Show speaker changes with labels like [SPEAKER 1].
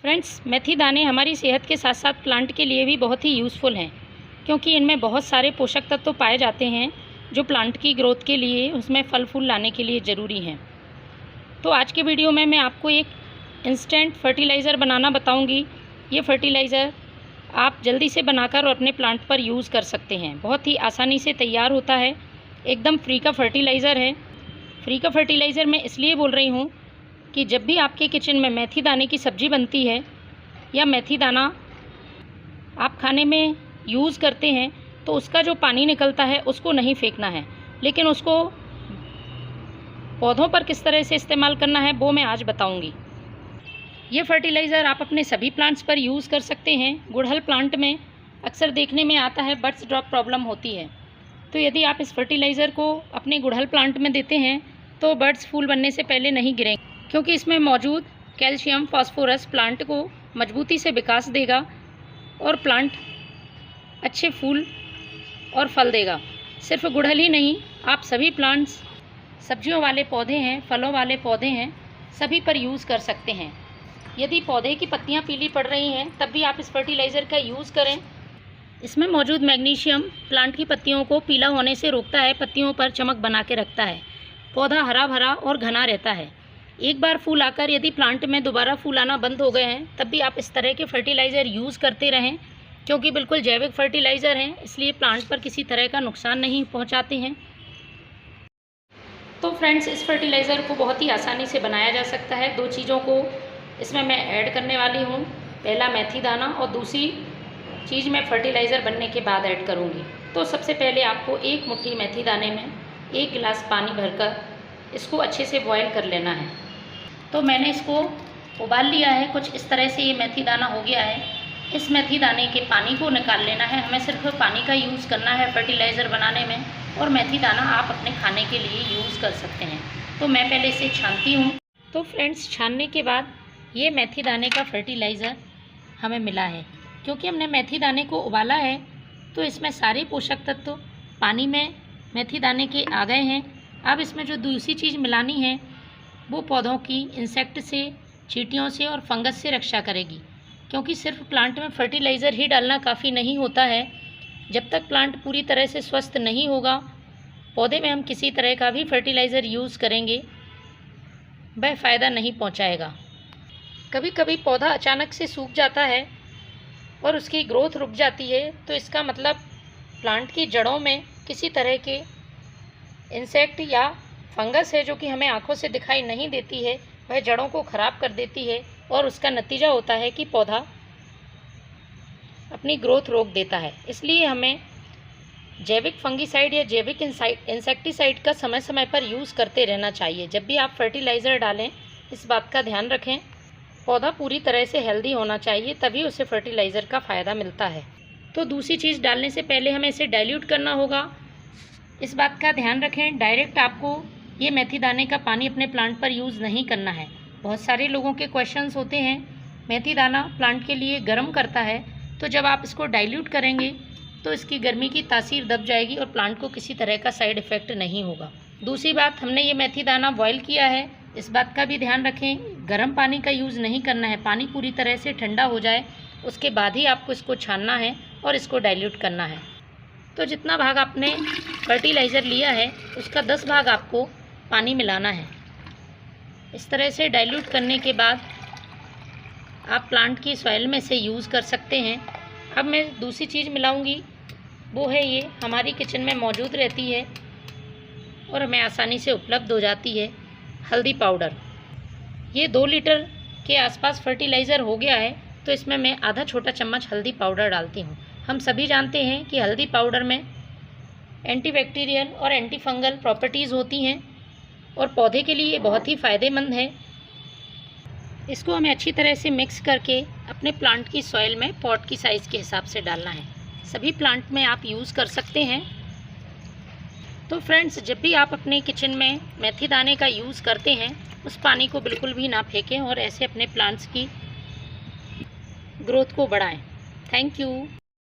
[SPEAKER 1] Friends, मेथी दाने हमारी सेहत के साथ साथ प्लांट के लिए भी बहुत ही यूज़फुल हैं, क्योंकि इनमें बहुत सारे पोषक तत्व पाए जाते हैं जो प्लांट की ग्रोथ के लिए, उसमें फल फूल लाने के लिए ज़रूरी हैं। तो आज के वीडियो में मैं आपको एक इंस्टेंट फर्टिलाइज़र बनाना बताऊंगी। ये फर्टिलाइज़र आप जल्दी से बनाकर और अपने प्लांट पर यूज़ कर सकते हैं। बहुत ही आसानी से तैयार होता है, एकदम फ्री का फर्टिलाइज़र है। फ्री का फर्टिलाइज़र मैं इसलिए बोल रही हूँ कि जब भी आपके किचन में मेथी दाने की सब्ज़ी बनती है या मेथी दाना आप खाने में यूज़ करते हैं, तो उसका जो पानी निकलता है उसको नहीं फेंकना है, लेकिन उसको पौधों पर किस तरह से इस्तेमाल करना है वो मैं आज बताऊंगी। ये फर्टिलाइज़र आप अपने सभी प्लांट्स पर यूज़ कर सकते हैं। गुड़हल प्लांट में अक्सर देखने में आता है बड्स ड्रॉप प्रॉब्लम होती है, तो यदि आप इस फर्टिलाइज़र को अपने गुड़हल प्लांट में देते हैं तो बड्स फूल बनने से पहले नहीं गिरेंगे, क्योंकि इसमें मौजूद कैल्शियम फास्फोरस प्लांट को मजबूती से विकास देगा और प्लांट अच्छे फूल और फल देगा। सिर्फ गुड़हल ही नहीं, आप सभी प्लांट्स, सब्जियों वाले पौधे हैं, फलों वाले पौधे हैं, सभी पर यूज़ कर सकते हैं। यदि पौधे की पत्तियां पीली पड़ रही हैं तब भी आप इस फर्टिलाइज़र का यूज़ करें। इसमें मौजूद मैग्नीशियम प्लांट की पत्तियों को पीला होने से रोकता है, पत्तियों पर चमक बना के रखता है, पौधा हरा भरा और घना रहता है। एक बार फूल आकर यदि प्लांट में दोबारा फूल आना बंद हो गए हैं तब भी आप इस तरह के फर्टिलाइज़र यूज़ करते रहें, क्योंकि बिल्कुल जैविक फर्टिलाइज़र हैं, इसलिए प्लांट पर किसी तरह का नुकसान नहीं पहुंचाते हैं। तो फ्रेंड्स, इस फर्टिलाइज़र को बहुत ही आसानी से बनाया जा सकता है। दो चीज़ों को इसमें मैं ऐड करने वाली हूँ, पहला मेथी दाना और दूसरी चीज़ मैं फर्टिलाइज़र बनने के बाद ऐड करूँगी। तो सबसे पहले आपको एक मुट्ठी मेथी दाने में 1 गिलास पानी भरकर इसको अच्छे से बॉयल कर लेना है। तो मैंने इसको उबाल लिया है, कुछ इस तरह से ये मेथी दाना हो गया है। इस मेथी दाने के पानी को निकाल लेना है। हमें सिर्फ पानी का यूज़ करना है फर्टिलाइज़र बनाने में, और मेथी दाना आप अपने खाने के लिए यूज़ कर सकते हैं। तो मैं पहले इसे छानती हूँ। तो फ्रेंड्स, छानने के बाद ये मेथी दाने का फर्टिलाइज़र हमें मिला है। क्योंकि हमने मेथी दाने को उबाला है तो इसमें सारे पोषक तत्व पानी में मेथी दाने के आ गए हैं। अब इसमें जो दूसरी चीज़ मिलानी है वो पौधों की इंसेक्ट से, चींटियों से और फंगस से रक्षा करेगी, क्योंकि सिर्फ प्लांट में फर्टिलाइज़र ही डालना काफ़ी नहीं होता है। जब तक प्लांट पूरी तरह से स्वस्थ नहीं होगा, पौधे में हम किसी तरह का भी फर्टिलाइज़र यूज़ करेंगे वह फ़ायदा नहीं पहुंचाएगा। कभी कभी पौधा अचानक से सूख जाता है और उसकी ग्रोथ रुक जाती है, तो इसका मतलब प्लांट की जड़ों में किसी तरह के इंसेक्ट या फंगस है जो कि हमें आंखों से दिखाई नहीं देती है, वह जड़ों को ख़राब कर देती है और उसका नतीजा होता है कि पौधा अपनी ग्रोथ रोक देता है। इसलिए हमें जैविक फंगीसाइड या जैविक इंसेक्टिसाइड का समय समय पर यूज़ करते रहना चाहिए। जब भी आप फर्टिलाइज़र डालें इस बात का ध्यान रखें, पौधा पूरी तरह से हेल्दी होना चाहिए, तभी उसे फर्टिलाइज़र का फ़ायदा मिलता है। तो दूसरी चीज़ डालने से पहले हमें इसे डाइल्यूट करना होगा, इस बात का ध्यान रखें। डायरेक्ट आपको ये मेथी दाने का पानी अपने प्लांट पर यूज़ नहीं करना है। बहुत सारे लोगों के क्वेश्चंस होते हैं, मेथी दाना प्लांट के लिए गर्म करता है, तो जब आप इसको डाइल्यूट करेंगे तो इसकी गर्मी की तासीर दब जाएगी और प्लांट को किसी तरह का साइड इफ़ेक्ट नहीं होगा। दूसरी बात, हमने ये मेथी दाना बॉयल किया है, इस बात का भी ध्यान रखें, गर्म पानी का यूज़ नहीं करना है। पानी पूरी तरह से ठंडा हो जाए उसके बाद ही आपको इसको छानना है और इसको डाइल्यूट करना है। तो जितना भाग आपने फर्टिलाइज़र लिया है उसका 10 भाग आपको पानी मिलाना है। इस तरह से डाइल्यूट करने के बाद आप प्लांट की सॉइल में से यूज़ कर सकते हैं। अब मैं दूसरी चीज़ मिलाऊंगी, वो है ये हमारी किचन में मौजूद रहती है और हमें आसानी से उपलब्ध हो जाती है, हल्दी पाउडर। ये 2 लीटर के आसपास फर्टिलाइज़र हो गया है, तो इसमें मैं आधा छोटा चम्मच हल्दी पाउडर डालती हूँ। हम सभी जानते हैं कि हल्दी पाउडर में एंटीबैक्टीरियल और एंटी फंगल प्रॉपर्टीज़ होती हैं और पौधे के लिए बहुत ही फ़ायदेमंद है। इसको हमें अच्छी तरह से मिक्स करके अपने प्लांट की सॉइल में पॉट की साइज़ के हिसाब से डालना है। सभी प्लांट में आप यूज़ कर सकते हैं। तो फ्रेंड्स, जब भी आप अपने किचन में मेथी दाने का यूज़ करते हैं उस पानी को बिल्कुल भी ना फेंकें और ऐसे अपने प्लांट्स की ग्रोथ को बढ़ाएं। Thank you.